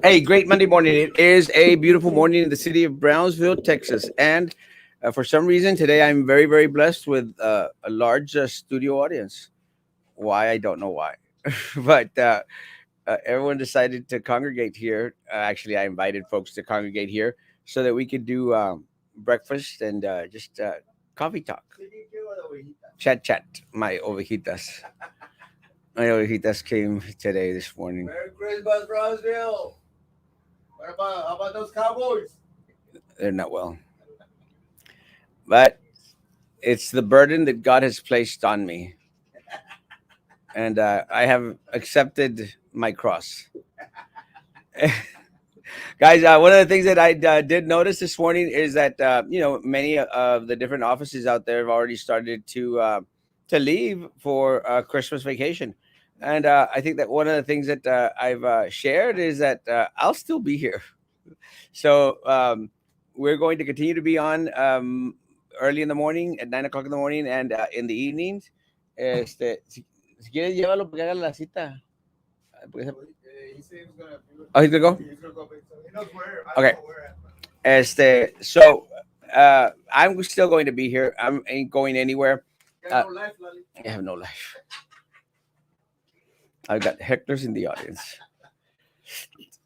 Hey, great Monday morning. It is a beautiful morning in the city of Brownsville, Texas. And for some reason, today I'm very, very blessed with a large studio audience. Why? I don't know why. But everyone decided to congregate here. Actually, I invited folks to congregate here so that we could do breakfast and just coffee talk, chat, chat. My ovejitas came today, this morning. Merry Christmas, Brownsville. How about those Cowboys? They're not well. But it's the burden that God has placed on me, and I have accepted my cross. Guys, one of the things that I did notice this morning is that many of the different offices out there have already started to leave for Christmas vacation, and I think that one of the things that I've shared is that I'll still be here. So we're going to continue to be on early in the morning at 9 o'clock in the morning and in the evenings. Si quieres llévalo para que haga la cita. He said he was gonna do it. Oh, he's gonna go. He's gonna go, so he knows where. I don't Okay. know where. So I'm still going to be here. I ain't going anywhere. Got no life, Lolly. I have no life. I've got hecklers in the audience.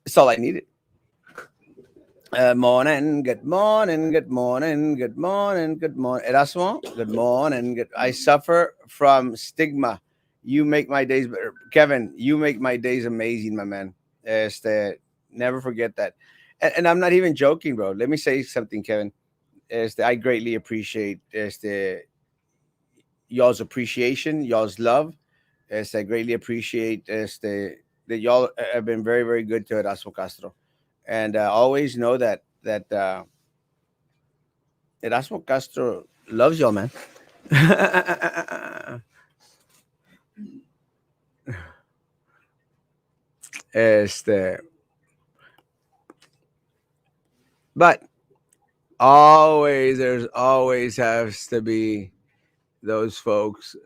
That's all I needed. Morning, good morning, good morning, good morning, good morning. Erasmo, good morning. I suffer from stigma. You make my days better. Kevin, you make my days amazing, my man. Never forget that. And I'm not even joking, bro. Let me say something, Kevin. I greatly appreciate y'all's appreciation, y'all's love. I greatly appreciate that y'all have been very, very good to Erasmo Castro. And always know that Erasmo Castro loves y'all, man. este, but always, there's always has to be those folks.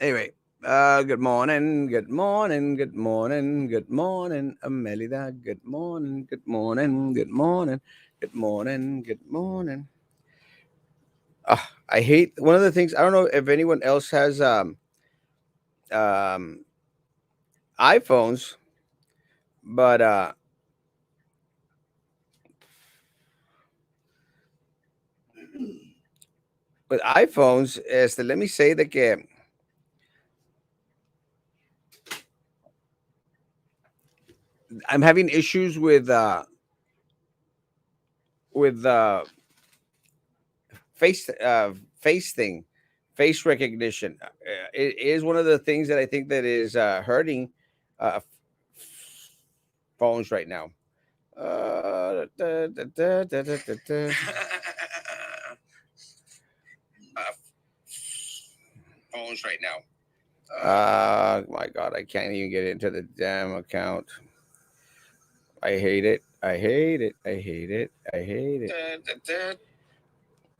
Anyway, good morning, good morning, good morning, good morning, Amelida. Good morning, good morning, good morning, good morning, good morning. I hate one of the things. I don't know if anyone else has um iPhones, but with iPhones, let me say that I'm having issues with face face thing, face recognition. It is one of the things that I think that is hurting uh, phones right now. Da, da, da, da, da, da, da. Phones right now. My God, I can't even get into the damn account. I hate it. I hate it. I hate it. I hate it.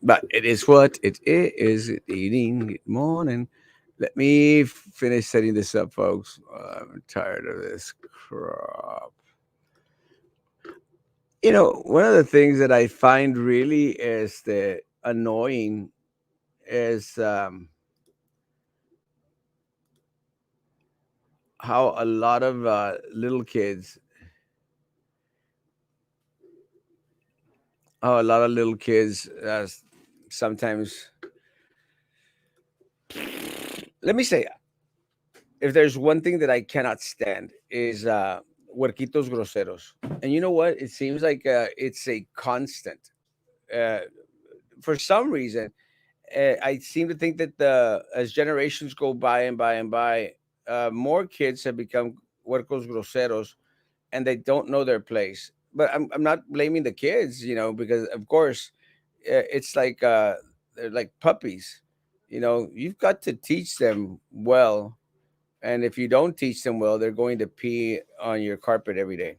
But it is what it is. Eating. Good morning. Let me finish setting this up, folks. I'm tired of this crap. One of the things that I find really is the annoying is how a lot of little kids, sometimes. Let me say, if there's one thing that I cannot stand is huerquitos groseros. And you know what? It seems like it's a constant. Uh, for some reason, I seem to think that as generations go by and by and by, more kids have become huercos groseros, and they don't know their place. But I'm not blaming the kids, because of course it's like they're like puppies. You've got to teach them well, and if you don't teach them well, they're going to pee on your carpet every day.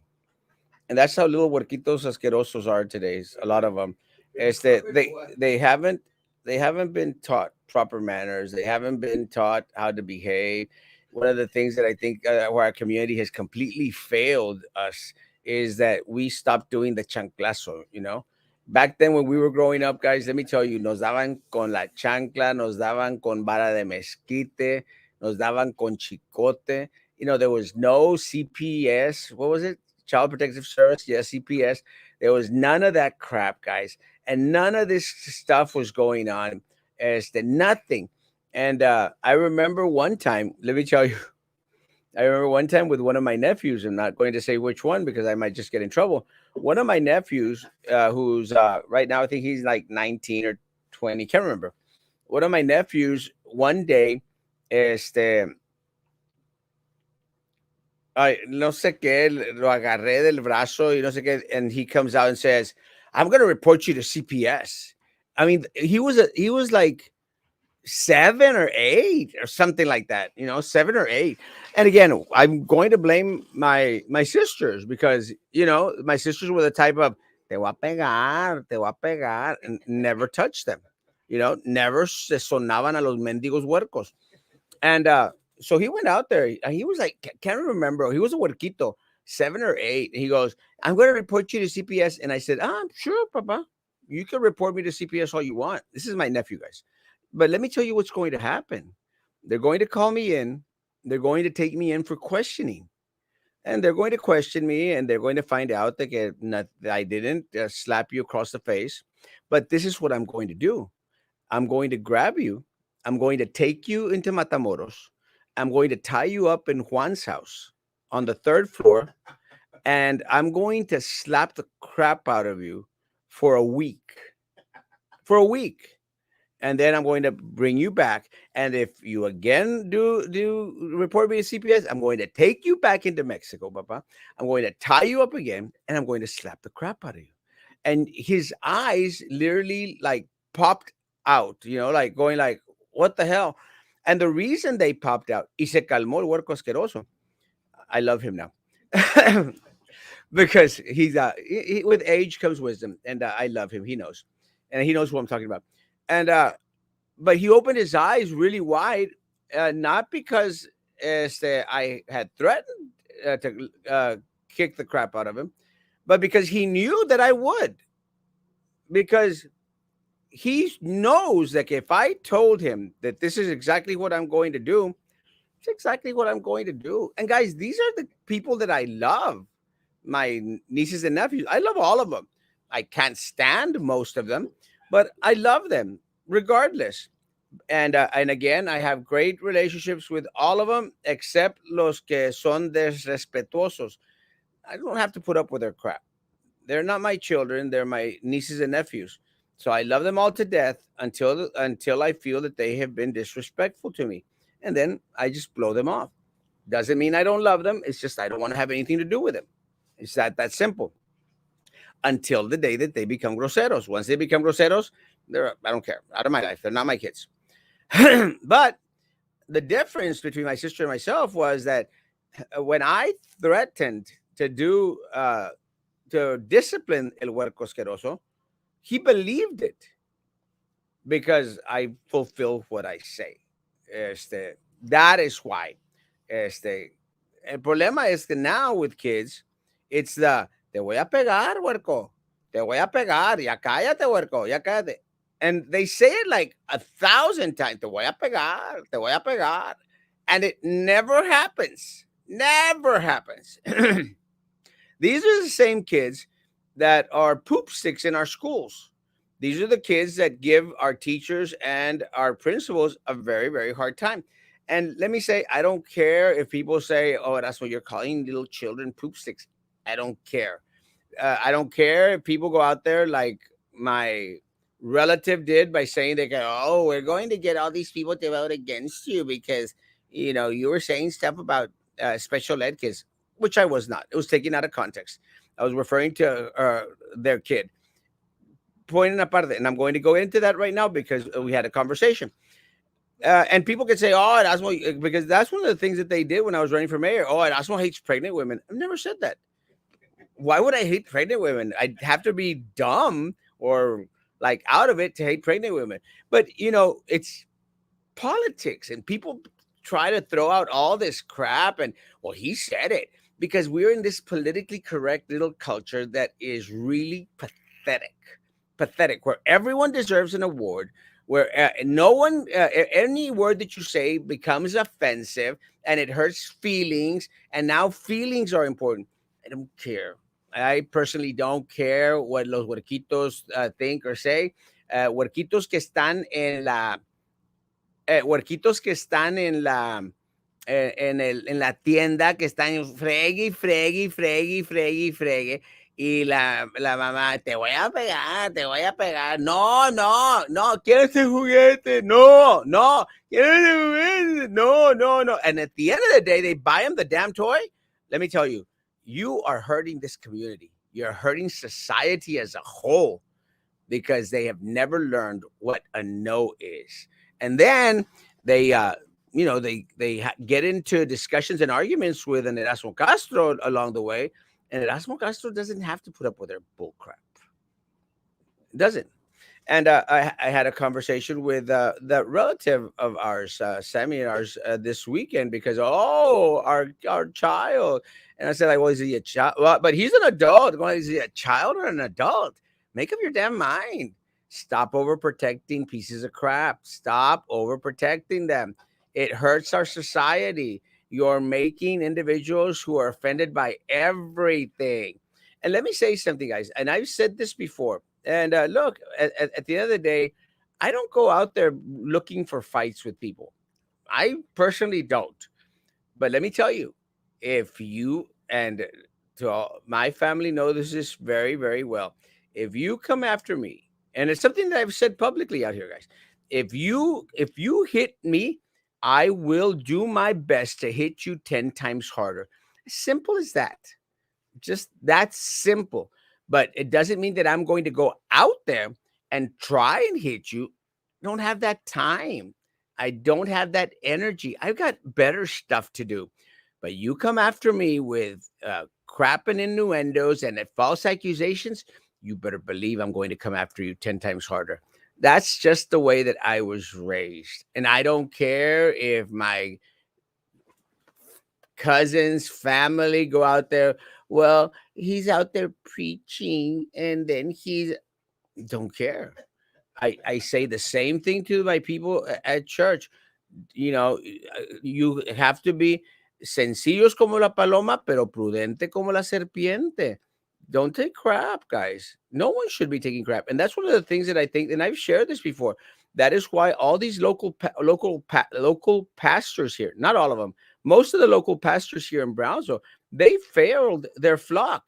And that's how little huerquitos asquerosos are today. A lot of them, is that they haven't been taught proper manners. They haven't been taught how to behave. one of the things that I think where our community has completely failed us is that we stopped doing the chanclazo. Back then when we were growing up, guys, let me tell you, nos daban con la chancla, nos daban con vara de mezquite, nos daban con chicote. There was no CPS. What was it? Child Protective Service. Yeah, CPS. There was none of that crap, guys, and none of this stuff was going on. Nothing. And I remember one time. Let me tell you. I remember one time with one of my nephews. I'm not going to say which one because I might just get in trouble. One of my nephews, who's right now, I think he's like 19 or 20, can't remember. One of my nephews, one day, este, ay, no sé qué, lo agarré del brazo y no sé qué, and he comes out and says, "I'm going to report you to CPS." I mean, he was like 7 or 8 or something like that, 7 or 8. And again, I'm going to blame my sisters because my sisters were the type of te voy a pegar, and never touch them, never se sonaban a los mendigos huercos. And so he went out there. He was like, can't remember. He was a huerquito, 7 or 8. He goes, "I'm going to report you to CPS." And I said, sure, Papa. You can report me to CPS all you want. This is my nephew, guys. But let me tell you what's going to happen. They're going to call me in. They're going to take me in for questioning. And they're going to question me and they're going to find out that I didn't slap you across the face. But this is what I'm going to do. I'm going to grab you. I'm going to take you into Matamoros. I'm going to tie you up in Juan's house on the third floor. And I'm going to slap the crap out of you for a week. For a week. And then I'm going to bring you back. And if you again do report me to CPS, I'm going to take you back into Mexico, Papa. I'm going to tie you up again, and I'm going to slap the crap out of you. And his eyes literally like popped out, like going like, what the hell? And the reason they popped out, y se calmó el huerco asqueroso. I love him now. Because with age comes wisdom, and I love him. He knows, and he knows what I'm talking about. And but he opened his eyes really wide, not because I had threatened to kick the crap out of him, but because he knew that I would. Because he knows that if I told him that this is exactly what I'm going to do, it's exactly what I'm going to do. And guys, these are the people that I love. My nieces and nephews. I love all of them. I can't stand most of them, but I love them regardless. And again, I have great relationships with all of them except los que son desrespetuosos. I don't have to put up with their crap. They're not my children. They're my nieces and nephews. So I love them all to death until I feel that they have been disrespectful to me, and then I just blow them off. Doesn't mean I don't love them. It's just I don't want to have anything to do with them. It's that simple. Until the day that they become groseros. Once they become groseros, I don't care. Out of my life. They're not my kids. But the difference between my sister and myself was that when I threatened to discipline el huerco asqueroso, he believed it because I fulfill what I say. That is why. Este, el problema es que now with kids, it's te voy a pegar, huerco. Te voy a pegar. Ya cállate, huerco. Ya cállate. And they say it like 1,000 times. Te voy a pegar. Te voy a pegar. And it never happens. Never happens. These are the same kids that are poop sticks in our schools. These are the kids that give our teachers and our principals a very, very hard time. And let me say, I don't care if people say, "Oh, that's what you're calling little children poop sticks." I don't care. I don't care if people go out there like my relative did by saying they go, "Oh, we're going to get all these people to vote against you because you were saying stuff about special ed kids," which I was not. It was taken out of context. I was referring to their kid. Point aparte, and I'm going to go into that right now because we had a conversation. And people can say, "Oh, Erasmo," because that's one of the things that they did when I was running for mayor. "Oh, Erasmo hates pregnant women." I've never said that. Why would I hate pregnant women? I'd have to be dumb or like out of it to hate pregnant women. But it's politics, and people try to throw out all this crap and, well, he said it, because we're in this politically correct little culture that is really pathetic, where everyone deserves an award, where no one, any word that you say becomes offensive and it hurts feelings, and now feelings are important. I don't care. I personally don't care what los huerquitos think or say. Huerquitos que están en la, huerquitos que están en la tienda, que están fregue, fregue, fregue, fregue, fregue. Y la mamá, te voy a pegar, te voy a pegar. No, no, no, quiero ese juguete. No, no, quiero ese juguete. No, no, no. And at the end of the day, they buy them the damn toy. Let me tell you, you are hurting this community. You're hurting society as a whole, because they have never learned what a no is. And then they, get into discussions and arguments with an Erasmo Castro along the way, and Erasmo Castro doesn't have to put up with their bull crap. It doesn't. And I had a conversation with the relative of ours, Sammy and ours, this weekend, because, oh, our child. And I said, like, well, is he a child? Well, but he's an adult. Well, is he a child or an adult? Make up your damn mind. Stop overprotecting pieces of crap. Stop overprotecting them. It hurts our society. You're making individuals who are offended by everything. And let me say something, guys. And I've said this before. And look, at the end of the day, I don't go out there looking for fights with people. I personally don't. But let me tell you, if you, and to all, my family know this very, very well. If you come after me, and it's something that I've said publicly out here, guys. If you hit me, I will do my best to hit you 10 times harder. Simple as that. Just that simple. But it doesn't mean that I'm going to go out there and try and hit you. Don't have that time. I don't have that energy. I've got better stuff to do. But you come after me with crap and innuendos and false accusations, you better believe I'm going to come after you 10 times harder. That's just the way that I was raised. And I don't care if my cousins, family go out there. Well, he's out there preaching, and then he's, don't care. I say the same thing to my people at church. You have to be sencillos como la paloma, pero prudente como la serpiente. Don't take crap, guys. No one should be taking crap, and that's one of the things that I think. And I've shared this before. That is why all these local pastors here, not all of them, most of the local pastors here in Brownsville, they failed their flock.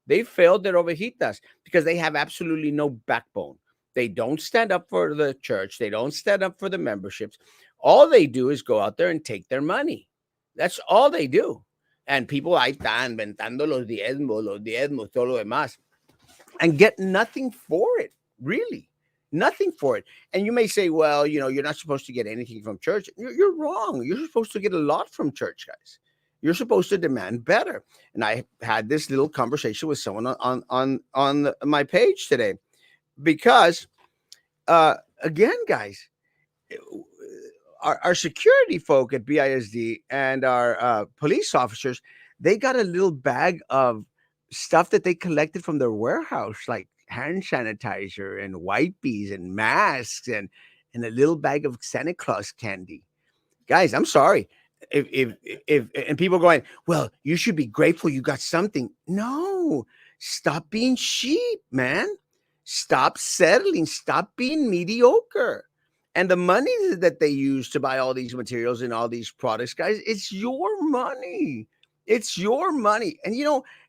They failed their ovejitas because they have absolutely no backbone. They don't stand up for the church. They don't stand up for the memberships. All they do is go out there and take their money. That's all they do. And people ahí están inventando los diezmos, todo lo demás, and get nothing for it, really. Nothing for it. And you may say, well, you're not supposed to get anything from church. You're wrong. You're supposed to get a lot from church, guys. You're supposed to demand better. And I had this little conversation with someone on my page today, because again, guys, our security folk at BISD and our police officers, they got a little bag of stuff that they collected from their warehouse, like hand sanitizer and wipes and masks and a little bag of Santa Claus candy. Guys, I'm sorry. If and people going, well, you should be grateful you got something. No, stop being sheep, man. Stop settling. Stop being mediocre. And the money that they use to buy all these materials and all these products, guys, it's your money. It's your money. And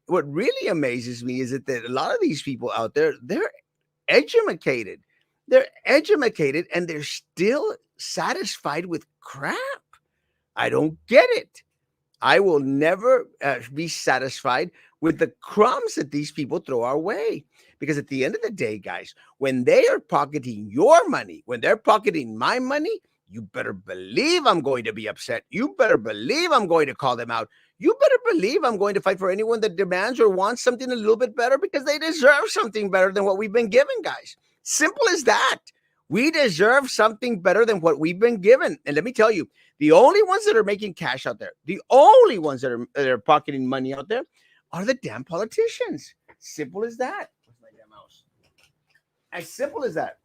what really amazes me is that a lot of these people out there, they're educated. They're educated and they're still satisfied with crap. I don't get it. I will never be satisfied with the crumbs that these people throw our way. Because at the end of the day, guys, when they are pocketing your money, when they're pocketing my money, you better believe I'm going to be upset. You better believe I'm going to call them out. You better believe I'm going to fight for anyone that demands or wants something a little bit better, because they deserve something better than what we've been given, guys. Simple as that. We deserve something better than what we've been given. And let me tell you, the only ones that are making cash out there, the only ones that are pocketing money out there are the damn politicians. Simple as that. Where's my damn mouse? As simple as that.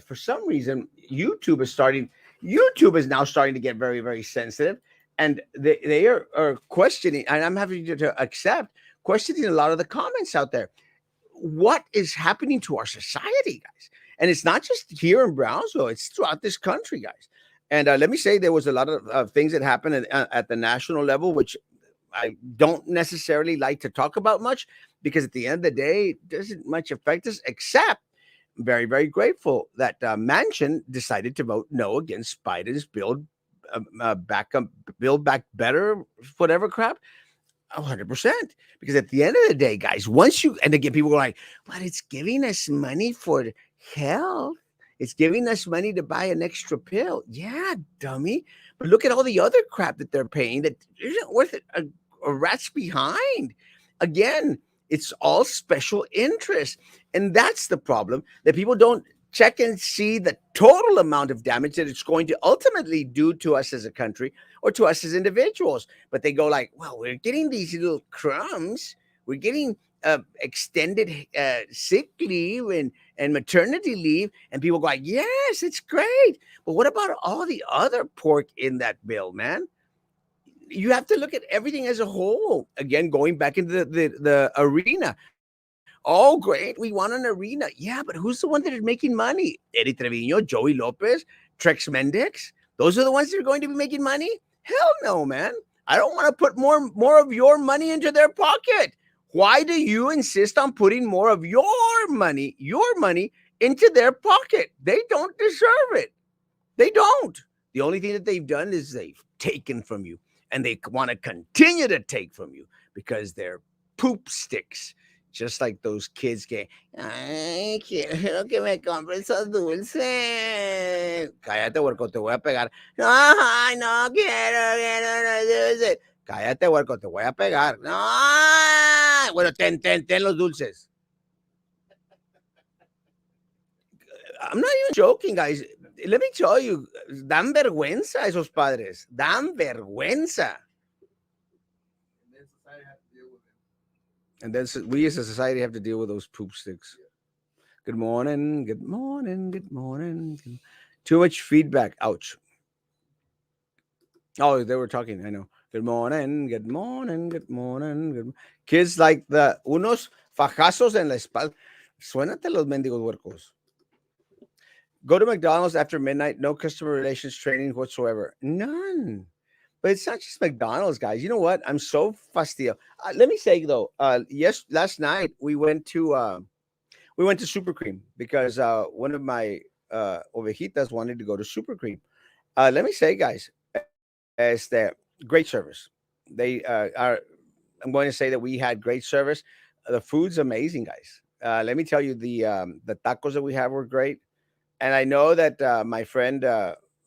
For some reason, YouTube is now starting to get very, very sensitive. And they are questioning, and I'm having to accept, questioning a lot of the comments out there. What is happening to our society, guys? And it's not just here in Brownsville, it's throughout this country, guys. And let me say, there was a lot of things that happened at the national level, which I don't necessarily like to talk about much, because at the end of the day, it doesn't much affect us, except very, very grateful that Manchin decided to vote no against Biden's build back better, whatever crap. 100%. Because at the end of the day, guys, once you, and again, people go like, but it's giving us money for health. It's giving us money to buy an extra pill. Yeah, dummy. But look at all the other crap that they're paying that isn't worth it, a rat's behind. Again, it's all special interest. And that's the problem, that people don't check and see the total amount of damage that it's going to ultimately do to us as a country or to us as individuals. But they go like, well, we're getting these little crumbs. We're getting extended sick leave and maternity leave. And people go like, yes, it's great. But what about all the other pork in that bill, man? You have to look at everything as a whole. Again, going back into the arena. Oh, great. We want an arena. Yeah, but who's the one that is making money? Eddie Trevino, Joey Lopez, Trex Mendex. Those are the ones that are going to be making money? Hell no, man. I don't want to put more of your money into their pocket. Why do you insist on putting more of your money into their pocket? They don't deserve it. They don't. The only thing that they've done is they've taken from you, and they want to continue to take from you because they're poop sticks. Just like those kids que, ay, quiero que me compres esos dulces. Cállate, huerco, te voy a pegar. No, ay, no quiero no dulces. Cállate, huerco, te voy a pegar. No, bueno, ten los dulces. I'm not even joking, guys. Let me tell you, dan vergüenza esos padres. Dan vergüenza. And then we as a society have to deal with those poop sticks. Good morning, good morning, good morning. Too much feedback. Ouch. Oh, they were talking. I know. Good morning, good morning, good morning. Good. Kids like the unos fajazos en la espalda. Suénate los mendigos huercos. Go to McDonald's after midnight. No customer relations training whatsoever. None. But it's not just McDonald's, guys. You know what? I'm so fastidio. Let me say though. Yes, last night we went to Super Cream because one of my ovejitas wanted to go to Super Cream. Let me say, guys, is that great service. They are. I'm going to say that we had great service. The food's amazing, guys. Let me tell you, the tacos that we have were great. And I know that my friend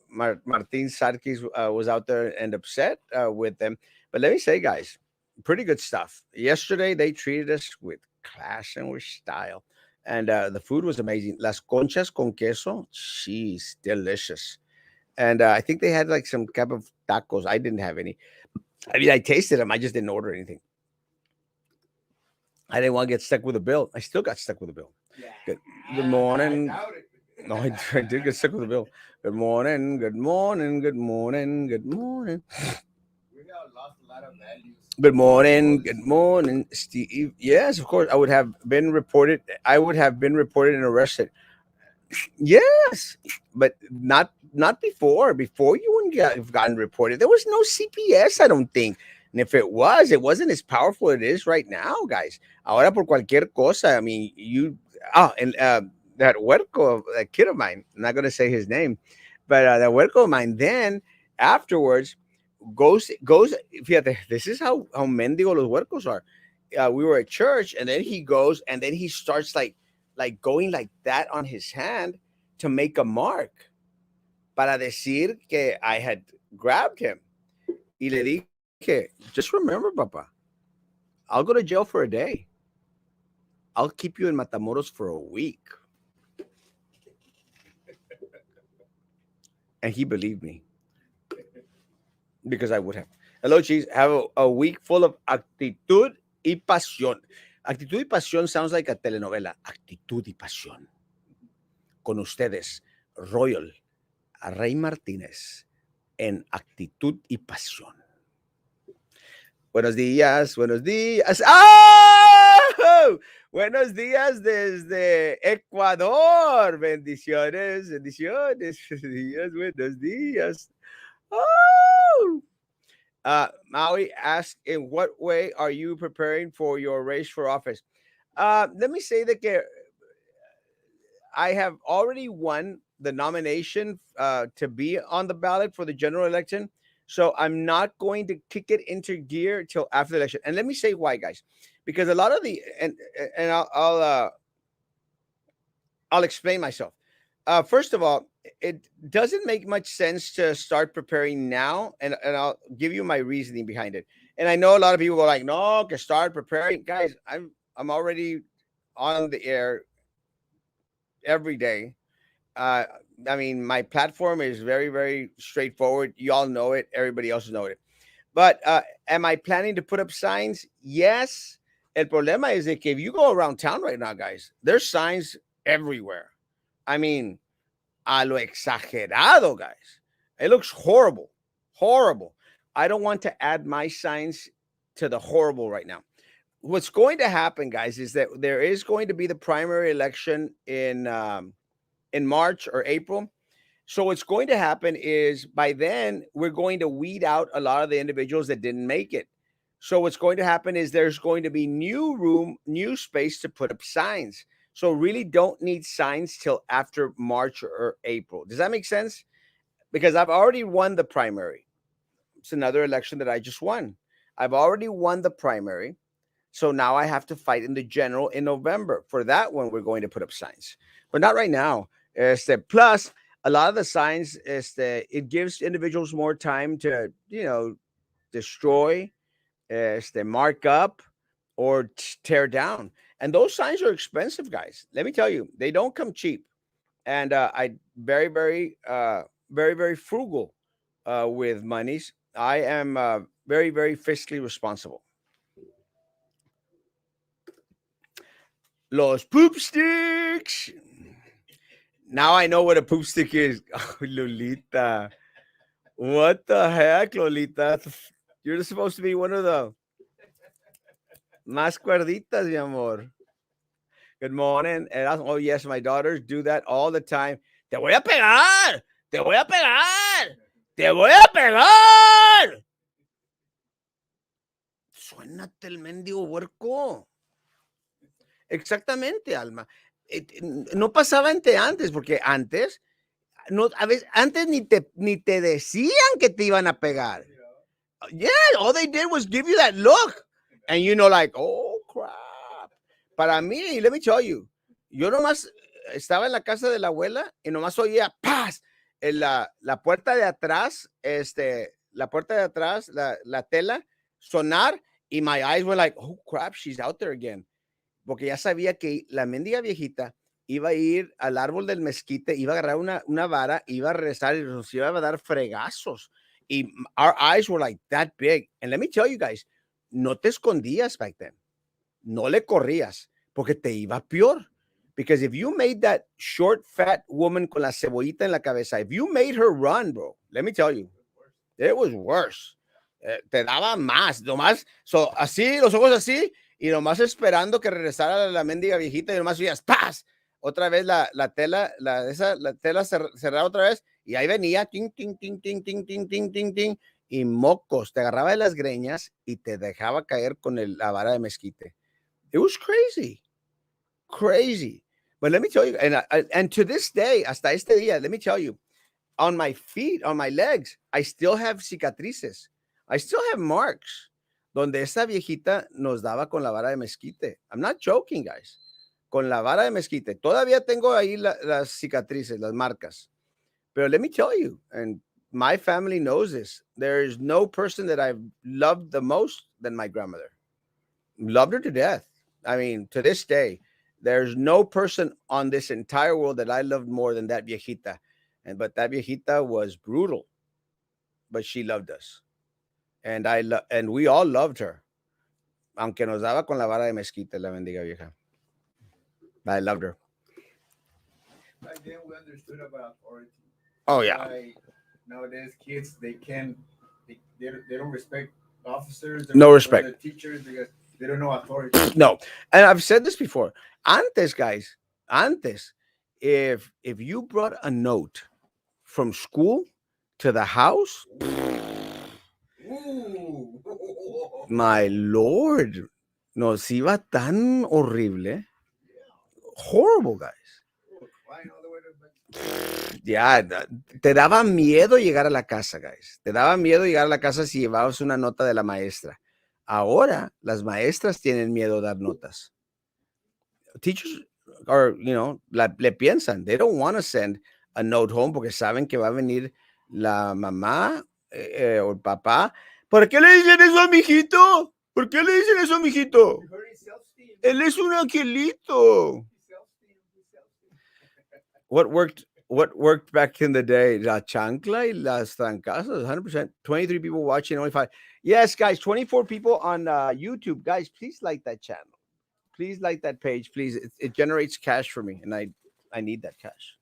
Martin Sarkis was out there and upset with them. But let me say, guys, pretty good stuff. Yesterday, they treated us with class and with style. And the food was amazing. Las conchas con queso, she's delicious. And I think they had like some type of tacos. I didn't have any. I mean, I tasted them. I just didn't order anything. I didn't want to get stuck with a bill. I still got stuck with a bill. Yeah. Good morning. I doubt it. No, I did get stuck with the bill. Good morning, good morning, good morning, good morning. We have lost a lot of values. Good morning, Steve. Yes, of course. I would have been reported. I would have been reported and arrested. Yes, but not before. Before you wouldn't have gotten reported. There was no CPS, I don't think. And if it was, it wasn't as powerful as it is right now, guys. Ahora por cualquier cosa. I mean, you. And that huerco, that kid of mine. I'm not going to say his name, but that huerco of mine. Then afterwards goes. Fíjate, this is how mendigo los huercos are. We were at church, and then he goes, and then he starts like going like that on his hand to make a mark para decir que I had grabbed him. Y le dije, just remember, papa, I'll go to jail for a day. I'll keep you in Matamoros for a week. And he believed me because I would have. Hello, Cheese. Have a week full of actitud y pasión. Actitud y pasión sounds like a telenovela. Actitud y pasión. Con ustedes, Royal, a Rey Martínez, en actitud y pasión. Buenos días, buenos días. ¡Ah! Buenos días desde Ecuador. Bendiciones, bendiciones. Buenos días. Oh! Maui asked, in what way are you preparing for your race for office? Let me say that I have already won the nomination to be on the ballot for the general election. So I'm not going to kick it into gear till after the election. And let me say why, guys, because a lot of the and I'll explain myself. First of all, it doesn't make much sense to start preparing now, and I'll give you my reasoning behind it. And I know a lot of people go like, "No, can start preparing, guys." I'm already on the air every day. Uh, I mean, my platform is very, very straightforward. You all know it. Everybody else knows it. But am I planning to put up signs? Yes. El problema is that if you go around town right now, guys, there's signs everywhere. I mean, a lo exagerado, guys. It looks horrible. Horrible. I don't want to add my signs to the horrible right now. What's going to happen, guys, is that there is going to be the primary election in March or April. So what's going to happen is by then we're going to weed out a lot of the individuals that didn't make it. So what's going to happen is there's going to be new room, new space to put up signs. So really don't need signs till after March or April. Does that make sense? Because I've already won the primary. It's another election that I just won. I've already won the primary. So now I have to fight in the general in November. For that one, we're going to put up signs, but not right now. Plus, a lot of the signs it gives individuals more time to destroy, mark up, or tear down. And those signs are expensive, guys. Let me tell you, they don't come cheap. And I very very frugal with monies. I am very very fiscally responsible. Los poop sticks. Now I know what a poop stick is. Oh, Lolita. What the heck, Lolita? You're supposed to be one of the más cuerditas, mi amor. Good morning. Oh, yes, my daughters do that all the time. Te voy a pegar. Te voy a pegar. Te voy a pegar. Suénate el mendigo huerco. Exactamente, Alma. No pasaba antes, porque antes, no, a veces, antes ni te decían que te iban a pegar. Yeah, all they did was give you that look. And like, oh, crap. Para mí, let me tell you, yo nomás estaba en la casa de la abuela y nomás oía, ¡paz! En la puerta de atrás, la puerta de atrás, la tela, sonar, y my eyes were like, oh, crap, she's out there again. Porque ya sabía que la mendiga viejita iba a ir al árbol del mezquite, iba a agarrar una vara, iba a rezar y nos iba a dar fregazos. Y our eyes were like that big. And let me tell you guys, no te escondías back then. No le corrías, porque te iba peor. Because if you made that short, fat woman con la cebollita en la cabeza, if you made her run, bro, let me tell you, it was worse. Te daba más, nomás, así, los ojos así, y nomás esperando que regresara la mendiga viejita, y nomás oías, ¡paz! Otra vez la tela, la tela cerrada otra vez, y ahí venía, ting, ting, ting, ting, ting, ting, ting, ting, ting, y mocos, te agarraba de las greñas y te dejaba caer con la vara de mezquite. It was crazy, crazy. But let me tell you, and to this day, hasta este día, let me tell you, on my feet, on my legs, I still have cicatrices. I still have marks donde esa viejita nos daba con la vara de mezquite. I'm not joking, guys. Con la vara de mezquite. Todavía tengo ahí las cicatrices, las marcas. Pero let me tell you, and my family knows this, there is no person that I've loved the most than my grandmother. Loved her to death. I mean, to this day, there's no person on this entire world that I loved more than that viejita. And but that viejita was brutal, but she loved us, and and we all loved her, aunque nos daba con la vara de mezquite la mendiga vieja. I loved her. Back then we understood about authority. Oh That's yeah, why nowadays kids they can't they don't respect officers, they no don't respect respect. the teachers because they don't know authority. No, and I've said this before. Antes, guys, antes, if you brought a note from school to the house, Ooh. my lord, nos iba tan horrible, Yeah. horrible, guys. Oh, crying all the way to Ya, te daba miedo llegar a la casa, guys. Te daba miedo llegar a la casa si llevabas una nota de la maestra. Ahora, las maestras tienen miedo de dar notas. Teachers are, le piensan. They don't want to send a note home porque saben que va a venir la mamá o el papá. ¿Por qué le dicen eso a mi hijito? ¿Por qué le dicen eso a mi hijito? You hurt his self-esteem. Él es un angelito. His self-esteem. His self-esteem. What worked back in the day? La chancla y las trancazas, 100%. 23 people watching, only 5. Yes, guys, 24 people on YouTube. Guys, please like that channel. Please like that page. Please, it generates cash for me, and I need that cash.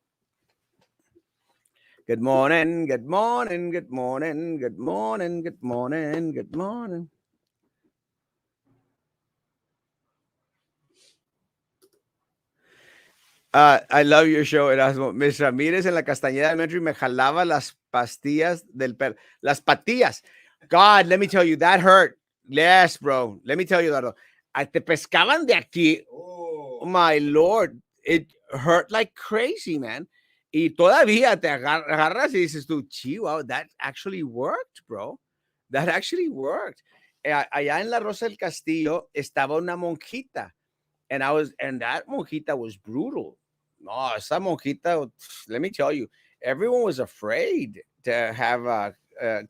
Good morning, good morning, good morning, good morning, good morning, good morning. I love your show, Erasmo. Miss Ramírez en la Castañeda Elementary me jalaba las pastillas del pelo. Las patillas. God, let me tell you, that hurt. Yes, bro. Let me tell you, Eduardo. Te pescaban de aquí. Oh. My Lord. It hurt like crazy, man. Y todavía te agarras y dices tú, chihuahua, that actually worked, bro. That actually worked. Allá en la Rosa del Castillo estaba una monjita. And that monjita was brutal. No, esa monjita, let me tell you, everyone was afraid to have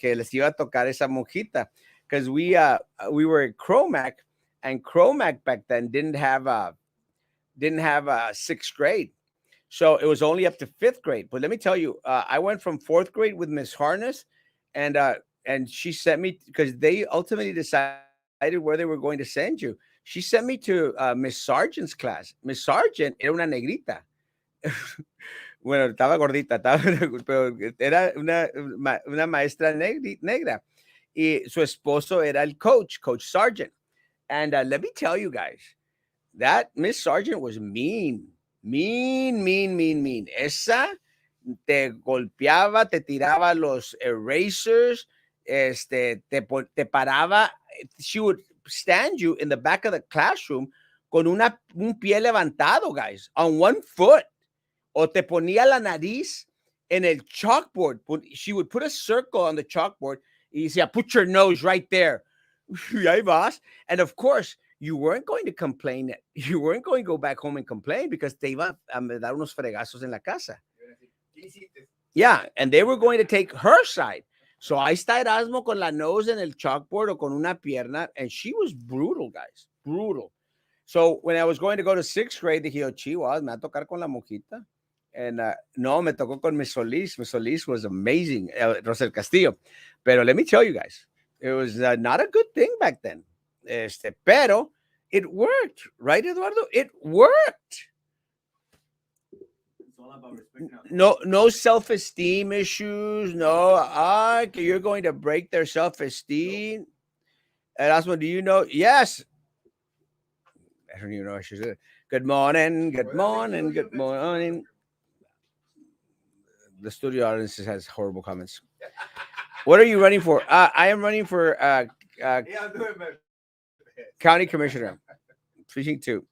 que les iba a tocar esa monjita because we were at Cromac, and Cromac back then didn't have sixth grade, so it was only up to fifth grade. But let me tell you, I went from fourth grade with Miss Harness, and she sent me because they ultimately decided where they were going to send you. She sent me to Miss Sargent's class. Miss Sargent era una negrita. Bueno, estaba gordita, pero era una maestra negra. Y su esposo era el Coach Sargent. And let me tell you guys, that Miss Sargent was mean. Mean, mean, mean, mean. Esa te golpeaba, te tiraba los erasers, te paraba. She would stand you in the back of the classroom con un pie levantado, guys, on one foot. O te ponía la nariz en el chalkboard. She would put a circle on the chalkboard y decía, put your nose right there. Y ahí vas. And of course, you weren't going to complain. You weren't going to go back home and complain because te iba a dar unos fregazos en la casa. Yeah, and they were going to take her side. So ahí está Erasmo con la nose en el chalkboard o con una pierna, and she was brutal, guys. Brutal. So when I was going to go to sixth grade, dije, chihuahua, me va a tocar con la monjita. And no, me tocó con Miss Solis. Miss Solis was amazing, Rosel Castillo. Pero let me tell you guys, it was not a good thing back then. Pero it worked, right, Eduardo? It worked. It's all about respecting No self-esteem issues. No, you're going to break their self-esteem. Erasmo, do you know? Yes. I don't even know what she said. Good morning, good morning, good morning. The studio audience has horrible comments. What are you running for? I am running for Yeah, I'm doing my best. county commissioner, precinct 2.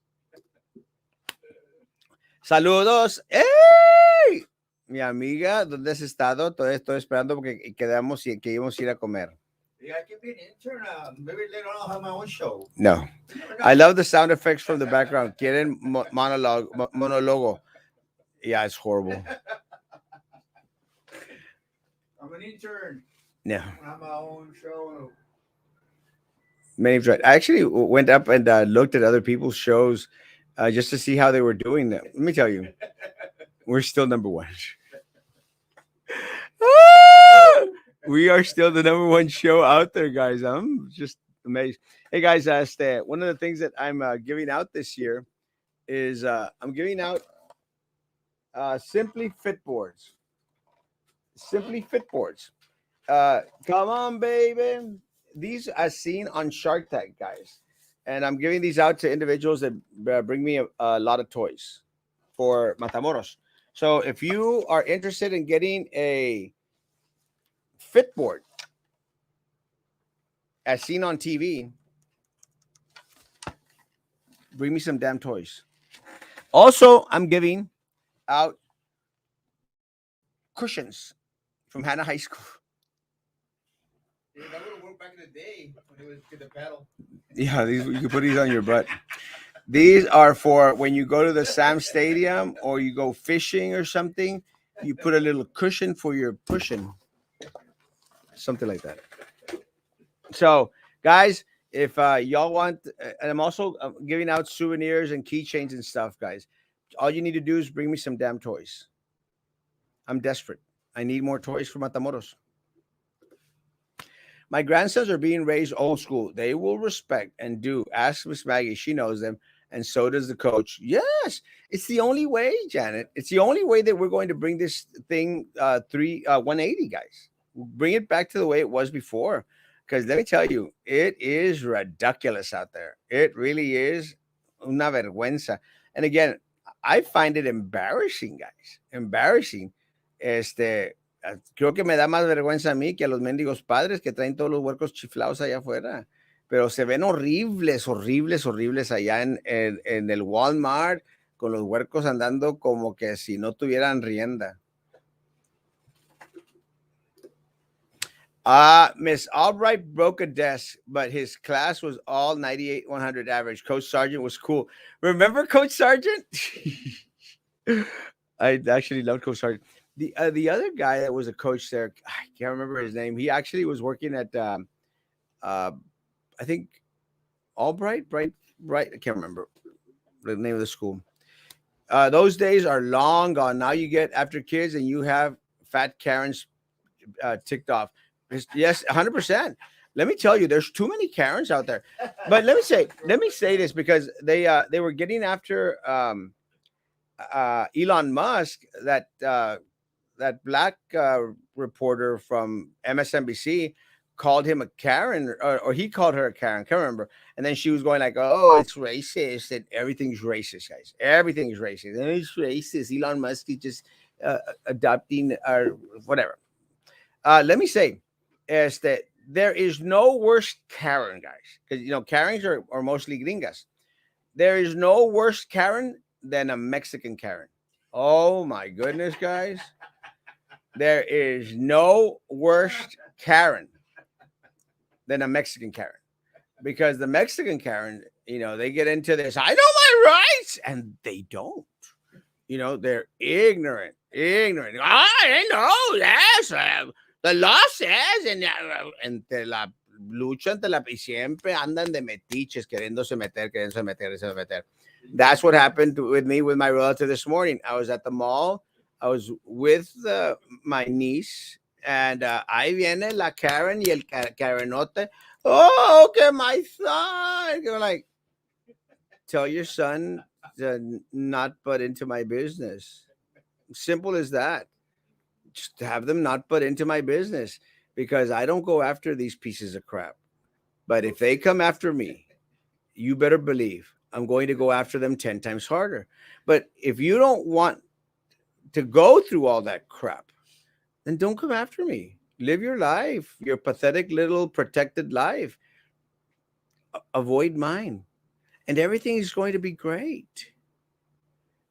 Saludos. ¡Ey! Mi amiga, ¿dónde has estado? Todavía estoy esperando porque quedamos y que íbamos a ir a comer. Yeah, I can be an intern. Maybe later on I'll have my own show. No. You never know. I love the sound effects from the background. Quieren monologo. Yeah, it's horrible. I'm an intern. No. I have my own show. Many tried. I actually went up and looked at other people's shows just to see how they were doing that. Let me tell you, we're still number one. Ah! We are still the number one show out there, guys. I'm just amazed. Hey, guys, one of the things that I'm giving out this year is I'm giving out Simply Fit boards. Simply Fit boards. Come on, baby. These are seen on Shark Tank, guys. And I'm giving these out to individuals that bring me a lot of toys for Matamoros. So if you are interested in getting a fit board as seen on TV, bring me some damn toys. Also, I'm giving out cushions from Hannah High School. Yeah, that would have worked back in the day when it was to the pedal. Yeah, these you can put these on your butt. These are for when you go to the Sam Stadium or you go fishing or something. You put a little cushion for your pushing, something like that. So, guys, if y'all want, and I'm also giving out souvenirs and keychains and stuff, guys. All you need to do is bring me some damn toys. I'm desperate. I need more toys for Matamoros. My grandsons are being raised old school. They will respect and do. Ask Miss Maggie. She knows them. And so does the coach. Yes, it's the only way, Janet. It's the only way that we're going to bring this thing 180, guys. Bring it back to the way it was before. Because let me tell you, it is ridiculous out there. It really is una vergüenza. And again, I find it embarrassing, guys. Embarrassing. Creo que me da más vergüenza a mí que a los mendigos padres que traen todos los huercos chiflados allá afuera. Pero se ven horribles, horribles, horribles allá en el Walmart, con los huercos andando como que si no tuvieran rienda. Miss Albright broke a desk, but his class was all 98, 100 average. Coach Sargent was cool. Remember Coach Sargent? I actually loved Coach Sargent. The other guy that was a coach there, I can't remember his name. He actually was working at uh, I think Albright, Bright. I can't remember the name of the school. Those days are long gone. Now you get after kids and you have fat Karens ticked off. Yes, 100%. Let me tell you, there's too many Karens out there. But let me say this because they were getting after Elon Musk, that black reporter from MSNBC called him a Karen, or he called her a Karen. Can't remember. And then she was going like, "Oh, it's racist. And everything's racist, guys. Everything is racist. And it's racist. Elon Musk is just adopting or whatever." Let me say, is that there is no worse Karen, guys, because Karens are mostly gringas. There is no worse Karen than a Mexican Karen. Oh my goodness, guys. There is no worse Karen than a Mexican Karen. Because the Mexican Karen, they get into this, I know my rights, and they don't. They're ignorant, ignorant. I know, yes. The law says, and te la luchan, y siempre andan de metiches, queriéndose meter. That's what happened with me with my relative this morning. I was at the mall. I was with my niece, and ahí viene la Karen y el Karenote. Oh, okay, my son. You're like, tell your son to not butt into my business. Simple as that. Just have them not butt into my business because I don't go after these pieces of crap. But if they come after me, you better believe I'm going to go after them 10 times harder. But if you don't want to go through all that crap, then don't come after me. Live your life, your pathetic little protected life. Avoid mine, and everything is going to be great.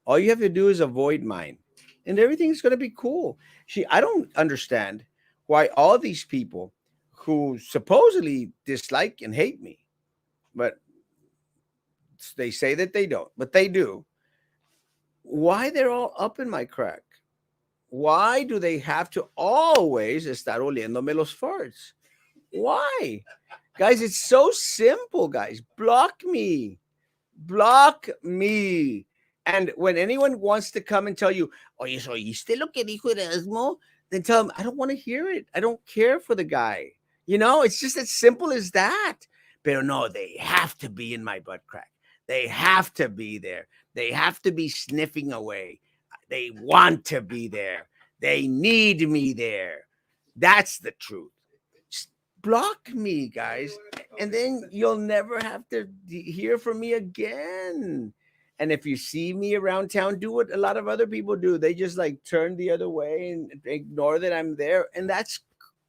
All you have to do is avoid mine, and everything's going to be cool. I don't understand why all these people who supposedly dislike and hate me, but they say that they don't, but they do. Why they're all up in my crack? Why do they have to always estar oliéndome los farts? Why? Guys, it's so simple, guys. Block me. Block me. And when anyone wants to come and tell you, oye, ¿oíste lo que dijo Erasmo? then tell them I don't want to hear it. I don't care for the guy. It's just as simple as that. But no, they have to be in my butt crack. They have to be there. They have to be sniffing away. They want to be there. They need me there. That's the truth. Just block me, guys, and then you'll never have to hear from me again. And if you see me around town, do what a lot of other people do. They just like turn the other way and ignore that I'm there. And that's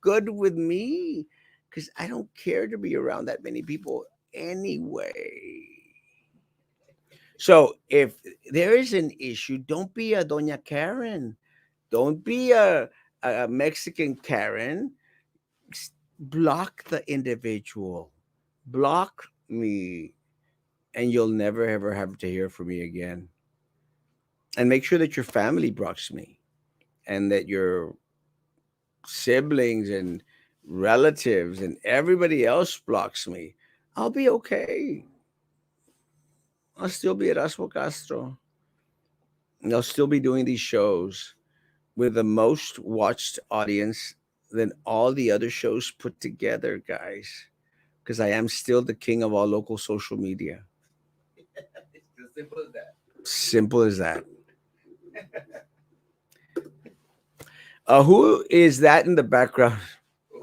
good with me because I don't care to be around that many people anyway. So if there is an issue, don't be a Doña Karen. Don't be a Mexican Karen. Block the individual. Block me. And you'll never ever have to hear from me again. And make sure that your family blocks me and that your siblings and relatives and everybody else blocks me. I'll be okay. I'll still be at Erasmo Castro. And I'll still be doing these shows with the most watched audience than all the other shows put together, guys. Because I am still the king of all local social media. It's as simple as that. Simple as that. Who is that in the background?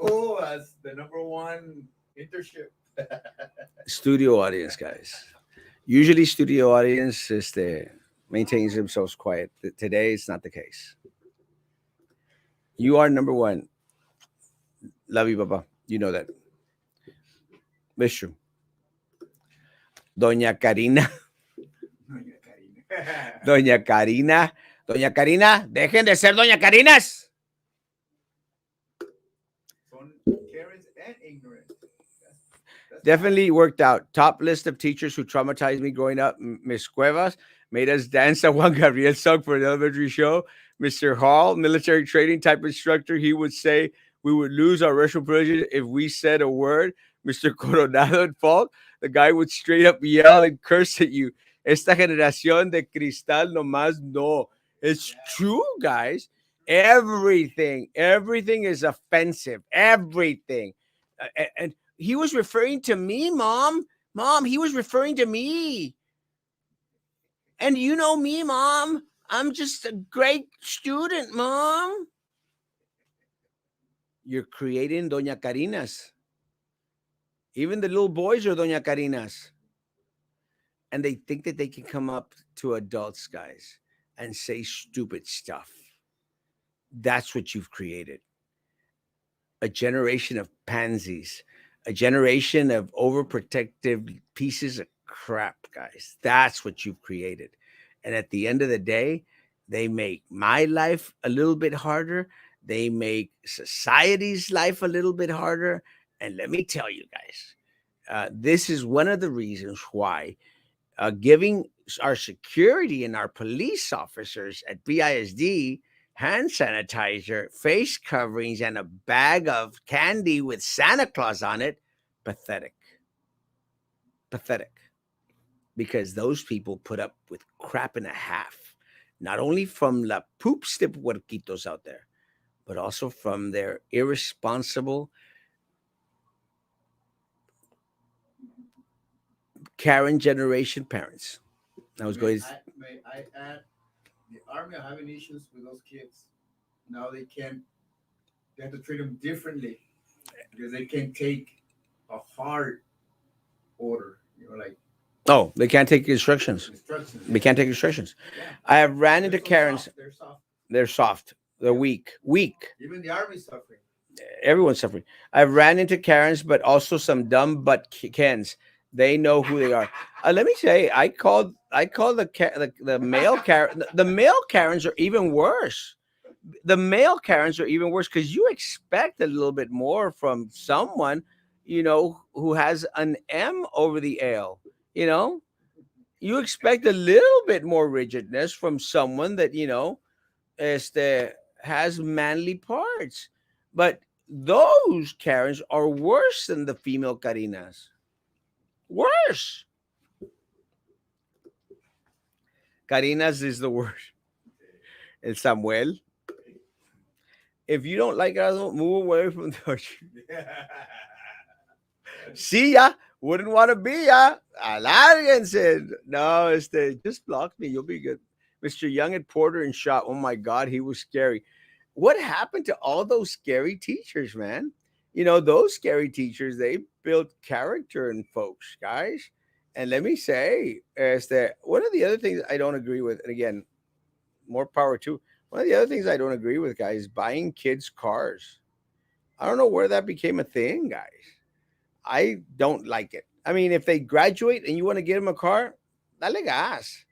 Oh, as the number one internship. Studio audience, guys. Usually, studio audience maintains themselves quiet. Today, it's not the case. You are number one. Love you, Papa. You know that. It's true. Doña Karina. Doña Karina. Doña Karina. Doña Karina. Dejen de ser Doña Karinas. Son Karens and ignorant. That's Definitely worked out. Top list of teachers who traumatized me growing up. Miss Cuevas made us dance a Juan Gabriel song for an elementary show. Mr. Hall, military training type instructor, he would say we would lose our racial privileges if we said a word. Mr. Coronado at fault, the guy would straight up yell and curse at you. Esta generación de cristal nomás no. It's true, guys. Everything is offensive. Everything. And he was referring to me, Mom. Mom, he was referring to me. And you know me, Mom. I'm just a great student, Mom. You're creating Doña Carinas. Even the little boys are Doña Carinas. And they think that they can come up to adults, guys, and say stupid stuff. That's what you've created. A generation of pansies, a generation of overprotective pieces of crap, guys. That's what you've created. And at the end of the day, they make my life a little bit harder. They make society's life a little bit harder. And let me tell you guys, this is one of the reasons why giving our security and our police officers at BISD hand sanitizer, face coverings, and a bag of candy with Santa Claus on it, pathetic. Pathetic. Because those people put up with crap and a half, not only from la poop stip huerquitos out there, but also from their irresponsible Karen generation parents. I was going. May I add, the army are having issues with those kids. Now they have to treat them differently because they can take a hard order. Like Oh, they can't take instructions. instructions. They can't take instructions. Yeah. I have ran into They're so Karens. soft. They're soft. They're soft. They're weak. Weak. Even the army's suffering. Everyone's suffering. I've ran into Karens, but also some dumb butt Kens. They know who they are. Let me say, I call the male Karen. The male Karens are even worse. The male Karens are even worse because you expect a little bit more from someone, who has an M over the L. You know, you expect a little bit more rigidness from someone that has manly parts. But those Karens are worse than the female Karinas. Worse. Karinas is the word. El Samuel. If you don't like Erasmo, move away from the Yeah. See ya. Wouldn't want to be ya. Alárguense. No, just block me. You'll be good. Mr. Young at Porter and Shot. Oh my God, he was scary. What happened to all those scary teachers, man? Those scary teachers, they built character in folks, guys. And let me say, is that one of the other things I don't agree with, and again, more power to, one of the other things I don't agree with, guys, is buying kids cars. I don't know where that became a thing, guys. I don't like it. I mean, if they graduate and you want to get them a car, dale gas.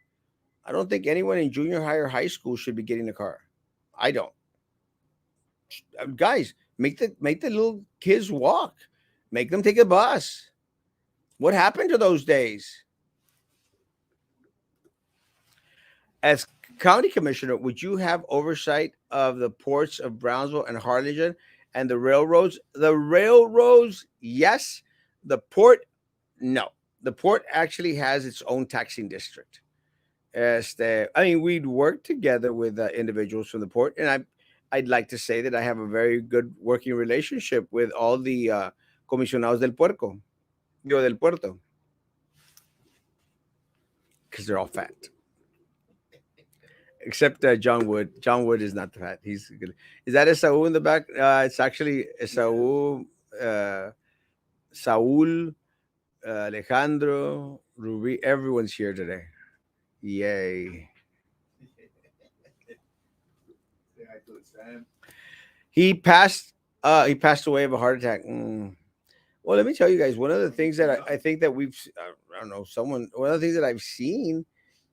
I don't think anyone in junior high or high school should be getting a car. I don't. Guys, make the little kids walk. Make them take a bus. What happened to those days? As county commissioner, would you have oversight of the ports of Brownsville and Harlingen and the railroads? The railroads, yes. The port, no. The port actually has its own taxing district. I mean, we'd work together with individuals from the port, and I'd like to say that I have a very good working relationship with all the comisionados del puerco, del puerto, because they're all fat. Except John Wood. John Wood is not fat. He's good. Is that Esau in the back? It's actually Yeah. Esau, Saul, Alejandro, Ruby. Everyone's here today. Yay. Say hi to Sam. He passed. He passed away of a heart attack. Well, let me tell you guys. One of the Oh, he's things still that I young. think that I don't know. Someone. One of the things that I've seen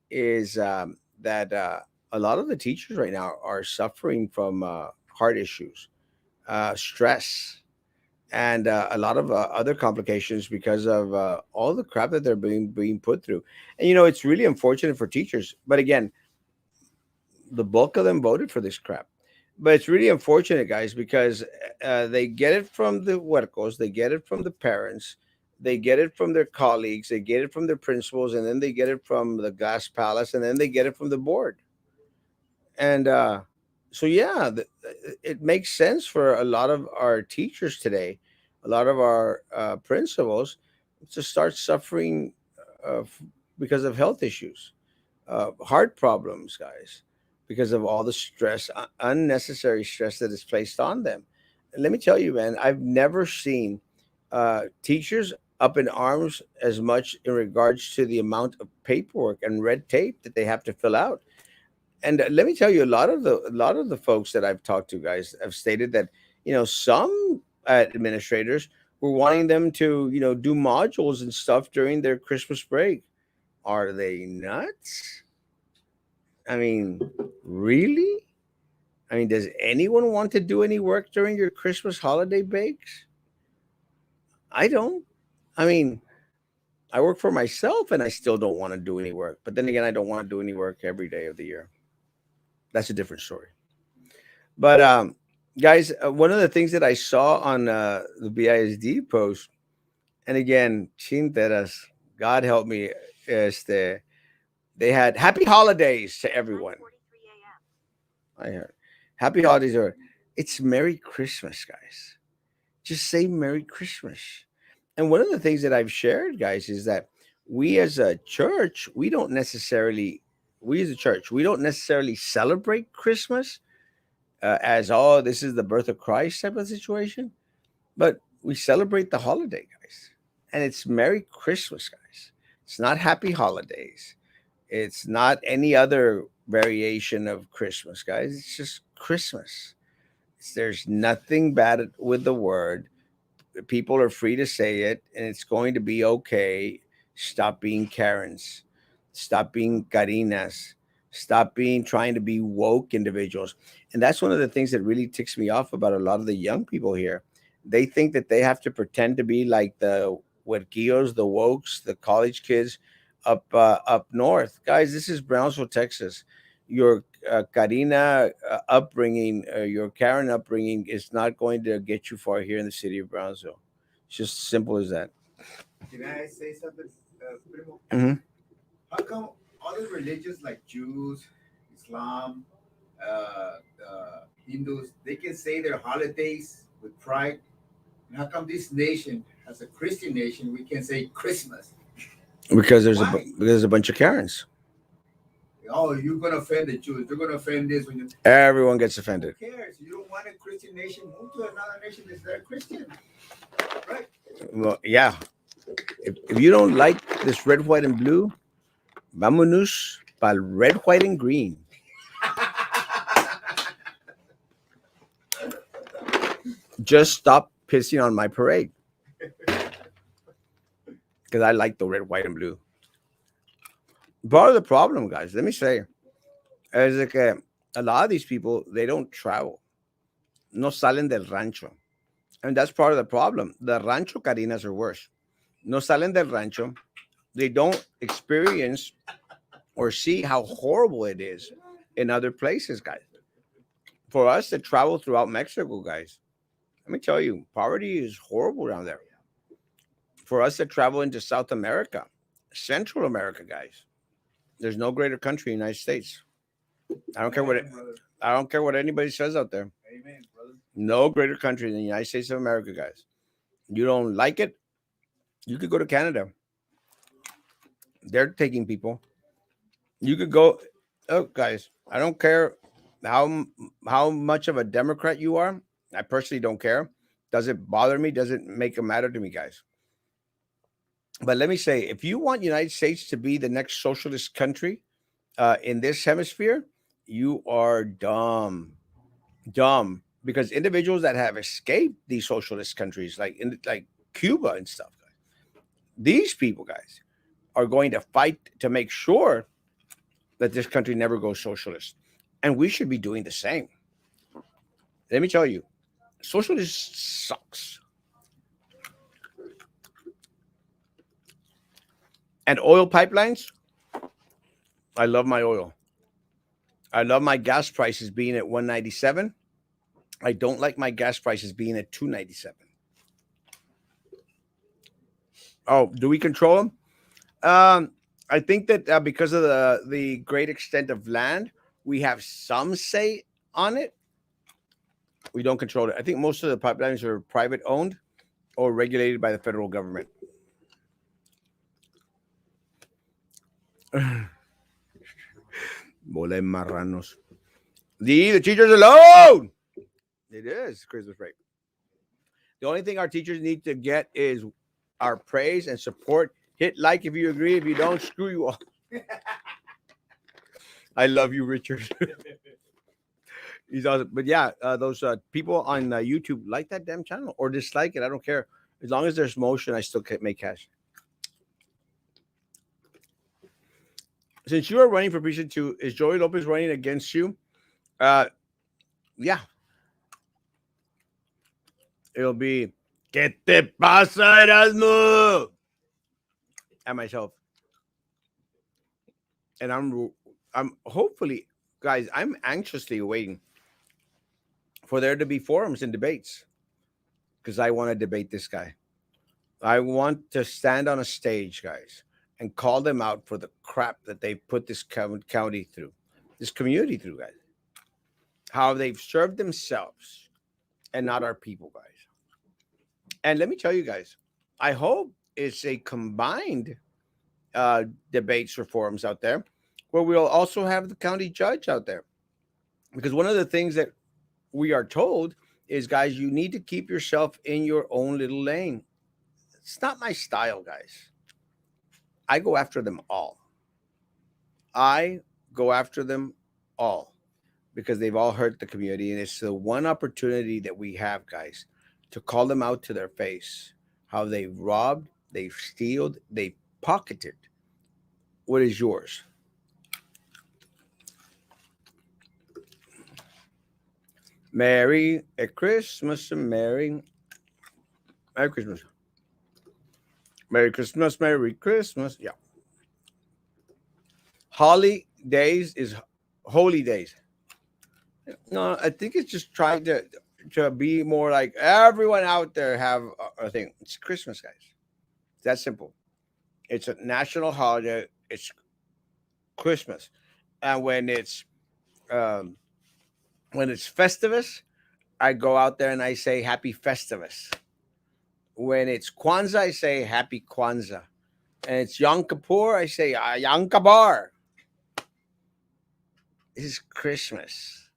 is that a lot of the teachers right now are suffering from heart issues, stress, and a lot of other complications because of all the crap that they're being put through. And it's really unfortunate for teachers. But again, the bulk of them voted for this crap. But it's really unfortunate, guys, because they get it from the huercos, they get it from the parents, they get it from their colleagues, they get it from their principals, and then they get it from the glass palace, and then they get it from the board. And so, yeah, it makes sense for a lot of our teachers today, a lot of our principals to start suffering because of health issues, heart problems, guys, because of all the stress, unnecessary stress that is placed on them. And let me tell you, man, I've never seen teachers up in arms as much in regards to the amount of paperwork and red tape that they have to fill out. And let me tell you, a lot of the folks that I've talked to, guys, have stated that some administrators were wanting them to do modules and stuff during their Christmas break. Are they nuts? I mean, really? I mean, does anyone want to do any work during your Christmas holiday breaks? I don't. I mean, I work for myself and I still don't want to do any work. But then again, I don't want to do any work every day of the year. That's a different story. But guys, one of the things that I saw on the BISD post, and again, chinteras, God help me, este, they had happy holidays to everyone. I heard happy holidays, or it's Merry Christmas, guys. Just say Merry Christmas. And one of the things that I've shared, guys, is that we as a church, we as a church, we don't necessarily celebrate Christmas as, oh, this is the birth of Christ type of situation, but we celebrate the holiday, guys. And it's Merry Christmas, guys. It's not Happy Holidays. It's not any other variation of Christmas, guys. It's just Christmas. There's nothing bad with the word. People are free to say it, and it's going to be okay. Stop being Karens. Stop being Karinas. Stop being trying to be woke individuals. And that's one of the things that really ticks me off about a lot of the young people here. They think that they have to pretend to be like the huerquillos, the wokes, the college kids up north. Guys, this is Brownsville, Texas. Your Karina upbringing, your Karen upbringing is not going to get you far here in the city of Brownsville. It's just simple as that. Can I say something, Primo? Hmm. How come other religions like Jews, Islam, Hindus, they can say their holidays with pride. And how come this nation, as a Christian nation, we can say Christmas? Because Why? there's a bunch of Karens. Oh, you're gonna offend the Jews. You're gonna offend this when you. Everyone gets Who offended. cares? You don't want a Christian nation. Move to another nation that's very Christian, right? Well, yeah. If you don't like this red, white, and blue, vámonos pal red, white, and green. Just stop pissing on my parade because I like the red, white, and blue. Part of the problem, guys, let me say, is like a lot of these people, they don't travel. No salen del rancho. And that's part of the problem. The rancho carinas are worse. No salen del rancho. They don't experience or see how horrible it is in other places, guys. For us to travel throughout Mexico, guys, let me tell you, poverty is horrible down there. For us to travel into South America, Central America, guys, there's no greater country in the United States. I don't care what Amen, brother. I don't care what anybody says out there. Amen, brother. No greater country than the United States of America, guys. You don't like it? You could go to Canada. They're taking people. You could go. Oh, guys, I don't care how much of a Democrat you are. I personally don't care. Does it bother me? Does it make a matter to me, guys? But let me say, if you want United States to be the next socialist country in this hemisphere, you are dumb, dumb. Because individuals that have escaped these socialist countries, like Cuba and stuff, these people, guys, are going to fight to make sure that this country never goes socialist, and we should be doing the same. Let me tell you, socialist sucks. And oil pipelines, I love my oil. I love my gas prices being at 197. I don't like my gas prices being at 297. Oh, do we control them? I think that because of the great extent of land, we have some say on it. We don't control it. I think most of the pipelines are private owned or regulated by the federal government. Bola de marranos. Leave the teachers alone. It is Christmas break. The only thing our teachers need to get is our praise and support. Hit like if you agree. If you don't, screw you all. I love you, Richard. He's awesome. But yeah, those people on YouTube, like that damn channel or dislike it. I don't care. As long as there's motion, I still can make cash. Since you are running for precinct 2, is Joey Lopez running against you? Yeah. It'll be ¿Qué te pasa, Erasmo? And myself. And I'm hopefully, guys, I'm anxiously waiting for there to be forums and debates because I want to debate this guy. I want to stand on a stage, guys, and call them out for the crap that they put this county through, this community through, guys. How they've served themselves and not our people, guys. And let me tell you, guys, I hope it's a combined debates or forums out there where we'll also have the county judge out there. Because one of the things that we are told is, guys, you need to keep yourself in your own little lane. It's not my style, guys. I go after them all. I go after them all because they've all hurt the community. And it's the one opportunity that we have, guys, to call them out to their face how they've robbed, they've stealed, they've pocketed what is yours. Merry Christmas, Merry Christmas. Merry Christmas, Merry Christmas. Yeah. Holly days is holy days. No, I think it's just trying to be more like everyone out there have a thing. It's Christmas, guys. It's that simple. It's a national holiday. It's Christmas, and um, When it's Festivus, I go out there and I say Happy Festivus. When it's Kwanzaa, I say Happy Kwanzaa. And it's Yom Kippur, I say Yom Kippur. This is Christmas.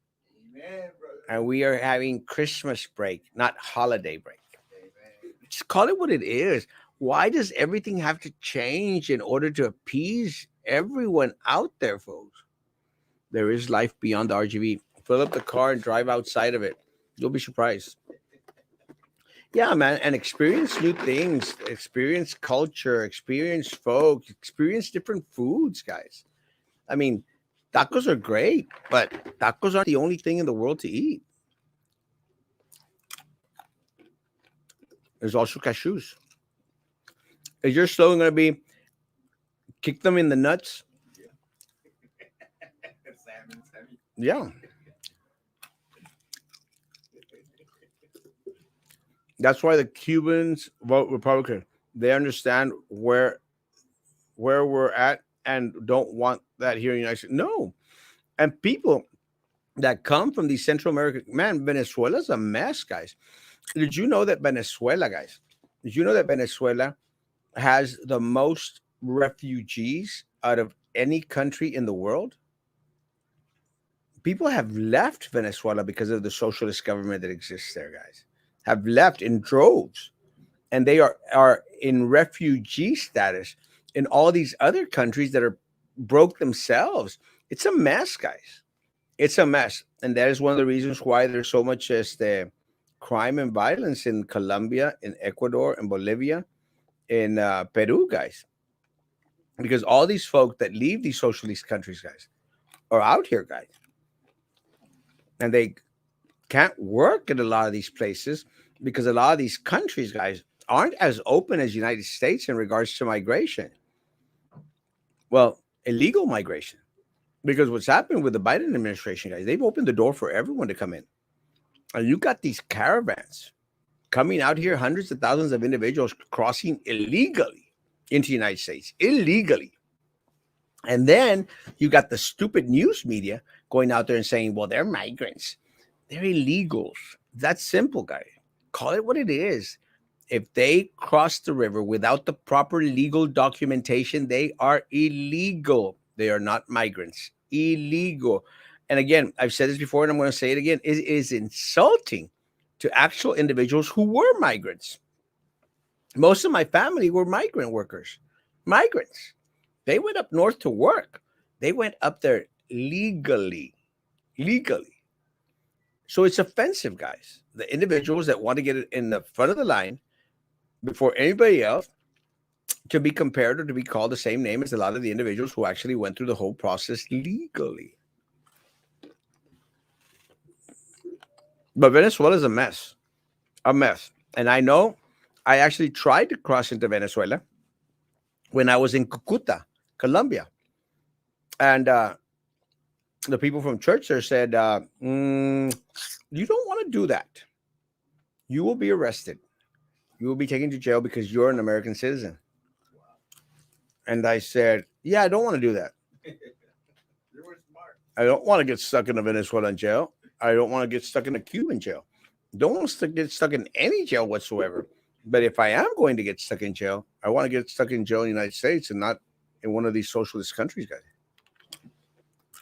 Amen, brother. And we are having Christmas break, not holiday break. Amen. Just call it what it is. Why does everything have to change in order to appease everyone out there, folks? There is life beyond the RGB. Fill up the car and drive outside of it. You'll be surprised. Yeah, man, and experience new things, experience culture, experience folk, experience different foods, guys. I mean, tacos are great, but tacos aren't the only thing in the world to eat. There's also cashews. Is your slogan going to be kick them in the nuts? Salmon, salmon. Yeah. That's why the Cubans vote Republican. They understand where we're at and don't want that here in the United States. No. And people that come from these Central American, man, Venezuela's a mess, guys. Did you know that Venezuela, guys? Did you know that Venezuela has the most refugees out of any country in the world? People have left Venezuela because of the socialist government that exists there, guys. Have left in droves, and they are in refugee status in all these other countries that are broke themselves. It's a mess, guys. It's a mess, and that is one of the reasons why there's so much crime and violence in Colombia, in Ecuador, in Bolivia, in Peru, guys. Because all these folk that leave these socialist countries, guys, are out here, guys, and they can't work in a lot of these places because a lot of these countries, guys, aren't as open as United States in regards to migration. Well, illegal migration. Because what's happened with the Biden administration, guys, they've opened the door for everyone to come in. And you got these caravans coming out here, hundreds of thousands of individuals crossing illegally into the United States, illegally. And then you got the stupid news media going out there and saying, well, they're migrants. They're illegals. That's simple, guys. Call it what it is. If they cross the river without the proper legal documentation, they are illegal. They are not migrants. Illegal. And again, I've said this before and I'm going to say it again. It is insulting to actual individuals who were migrants. Most of my family were migrant workers, migrants. They went up north to work. They went up there legally. Legally. So it's offensive, guys. The individuals that want to get it in the front of the line before anybody else to be compared or to be called the same name as a lot of the individuals who actually went through the whole process legally. But Venezuela is a mess. A mess. And I know I actually tried to cross into Venezuela when I was in Cucuta, Colombia. And the people from church there said, you don't want to do that. You will be arrested. You will be taken to jail because you're an American citizen. And I said, yeah, I don't want to do that. You were smart. I don't want to get stuck in a Venezuelan jail. I don't want to get stuck in a Cuban jail. Don't want to get stuck in any jail whatsoever. But if I am going to get stuck in jail, I want to get stuck in jail in the United States and not in one of these socialist countries, guys.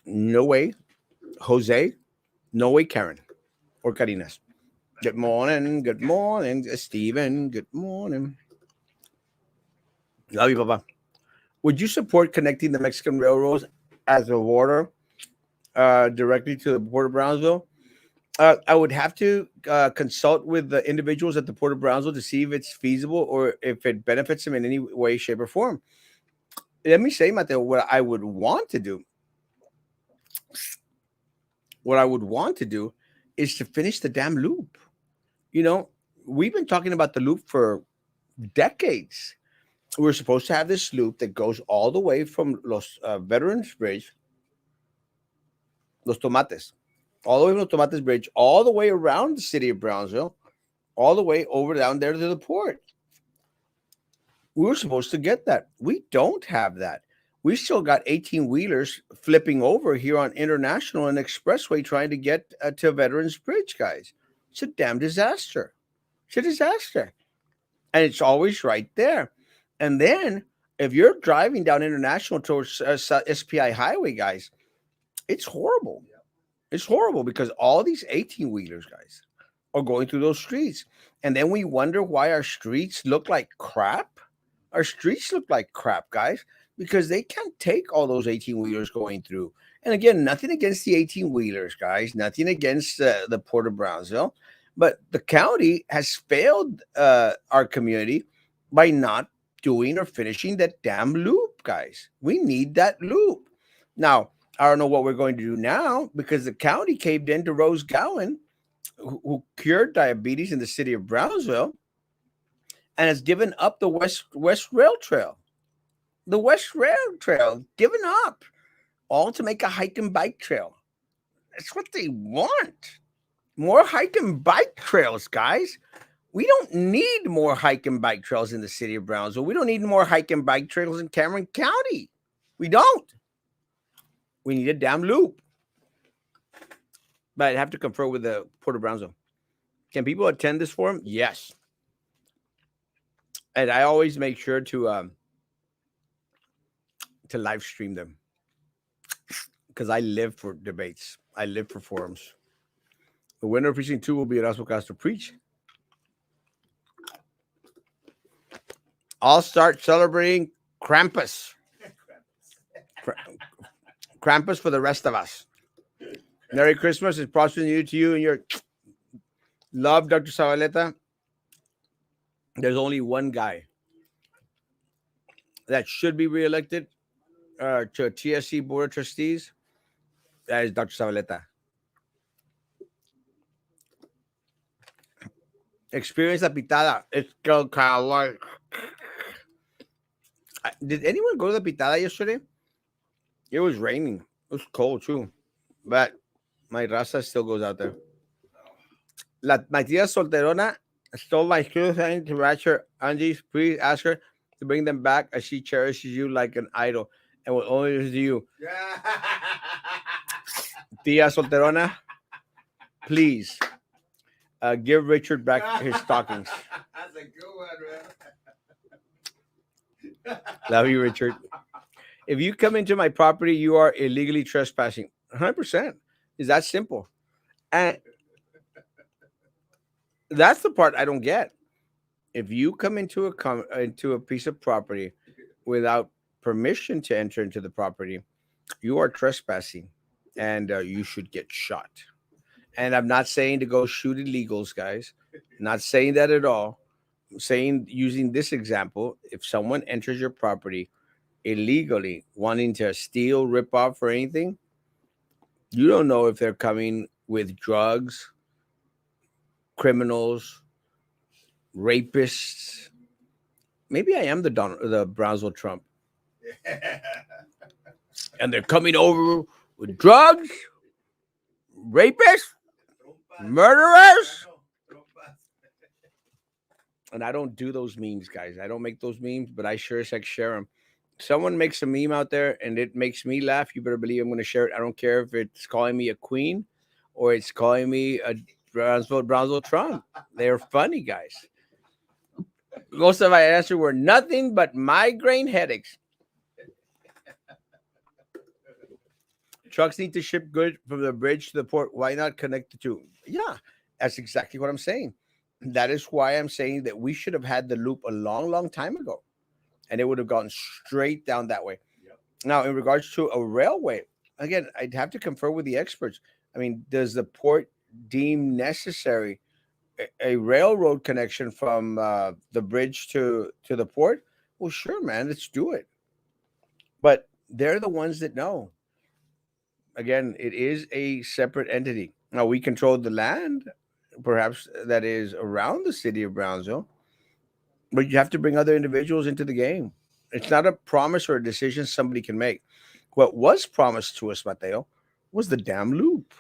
No way, Jose. No way, Karen or Carinas. Good morning, Stephen. Good morning. Love you, Papa. Would you support connecting the Mexican railroads as a border directly to the Port of Brownsville? I would have to consult with the individuals at the Port of Brownsville to see if it's feasible or if it benefits them in any way, shape, or form. Let me say, Mateo, what I would want to do. What I would want to do is to finish the damn loop. You know, we've been talking about the loop for decades. We're supposed to have this loop that goes all the way from Los Veterans Bridge, Los Tomates, all the way from Los Tomates Bridge, all the way around the city of Brownsville, all the way over down there to the port. We were supposed to get that. We don't have that. We still got 18 wheelers flipping over here on International and Expressway trying to get to Veterans Bridge, guys. It's a damn disaster. It's a disaster. And it's always right there. And then if you're driving down International towards SPI Highway, guys, it's horrible. It's horrible because all these 18 wheelers, guys, are going through those streets. And then we wonder why our streets look like crap. Our streets look like crap, guys, because they can't take all those 18 wheelers going through. And again, nothing against the 18 wheelers, guys, nothing against the Port of Brownsville. But the county has failed our community by not doing or finishing that damn loop, guys. We need that loop. Now, I don't know what we're going to do now because the county caved into Rose Gowan, who cured diabetes in the city of Brownsville, and has given up the West Rail Trail. The West Rail Trail given up, all to make a hike and bike trail. That's what they want. More hike and bike trails, guys. We don't need more hike and bike trails in the city of Brownsville. We don't need more hike and bike trails in Cameron County. We don't. We need a damn loop. But I'd have to confer with the Port of Brownsville. Can people attend this forum? Yes. And I always make sure to live stream them because I live for debates. I live for forums. The winner of Precinct 2 will be Erasmo Castro Preach. I'll start celebrating Krampus. Krampus for the rest of us. Merry Christmas and prosperous New Year to you and your love, Dr. Zabaleta. There's only one guy that should be reelected to TSC Board of Trustees. That is Dr. Zabaleta. Experience La Pitada. It's so cowboy. Did anyone go to La Pitada yesterday? It was raining. It was cold too. But my raza still goes out there. My tia solterona stole my shoes and to match her. Angie, please ask her to bring them back as she cherishes you like an idol and will only listen to you. Tia solterona, please give Richard back his stockings. That's a good one, man. Love you, Richard. If you come into my property, you are illegally trespassing. 100%. Is that simple? And that's the part I don't get. If you come into a piece of property without permission to enter into the property, you are trespassing, and you should get shot. And I'm not saying to go shoot illegals, guys. Not saying that at all. I'm saying, using this example, if someone enters your property illegally, wanting to steal, rip off, or anything, you don't know if they're coming with drugs, criminals, rapists. Maybe I am the Brownsville Trump. And they're coming over with drugs, rapists, murderers. And I don't do those memes, guys. I don't make those memes, but I sure as heck share them. Someone makes a meme out there and it makes me laugh, you better believe I'm going to share it. I don't care if it's calling me a queen or it's calling me a Brownsville Trump. They're funny, guys. Most of my answers were nothing but migraine headaches. Trucks need to ship goods from the bridge to the port. Why not connect the two? Yeah, that's exactly what I'm saying. That is why I'm saying that we should have had the loop a long, long time ago. And it would have gone straight down that way. Yep. Now, in regards to a railway, again, I'd have to confer with the experts. I mean, does the port deem necessary a railroad connection from the bridge to the port? Well, sure, man, let's do it. But they're the ones that know. Again, it is a separate entity. Now, we control the land, perhaps, that is around the city of Brownsville. But you have to bring other individuals into the game. It's not a promise or a decision somebody can make. What was promised to us, Mateo, was the damn loop.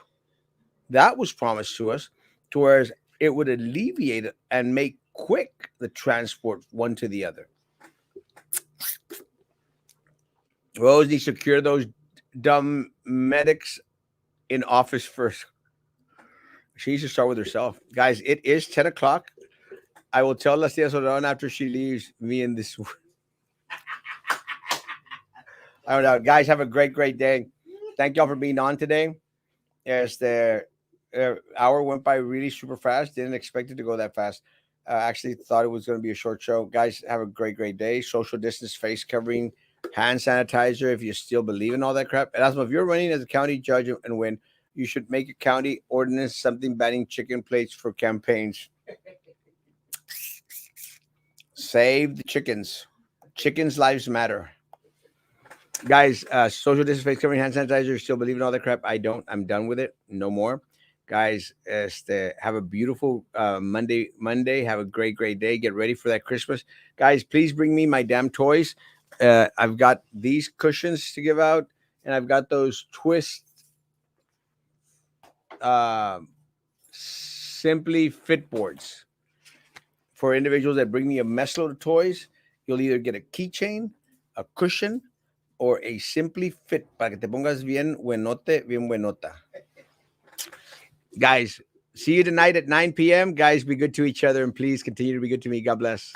That was promised to us, to whereas it would alleviate and make quick the transport one to the other. Rose needs to secure those dumb medics in office first. She needs to start with herself. Guys, it is 10 o'clock. I will tell Lastia Soran after she leaves me in this. I don't know. Guys, have a great, great day. Thank y'all for being on today. As the hour went by really super fast. Didn't expect it to go that fast. Actually thought it was going to be a short show. Guys, have a great, great day. Social distance, face covering, hand sanitizer if you still believe in all that crap. Erasmo, if you're running as a county judge and win, you should make a county ordinance something banning chicken plates for campaigns. Save the chickens. Chickens' lives matter. Guys, social distance, face covering, hand sanitizer. Still believe in all that crap? I don't. I'm done with it. No more. Guys, have a beautiful Monday. Monday. Have a great, great day. Get ready for that Christmas. Guys, please bring me my damn toys. I've got these cushions to give out, and I've got those twist simply fit boards for individuals that bring me a mess load of toys. You'll either get a keychain, a cushion, or a simply fit para que te pongas bien buenote, bien buenota. Guys, see you tonight at 9 p.m. Guys, be good to each other and please continue to be good to me. God bless.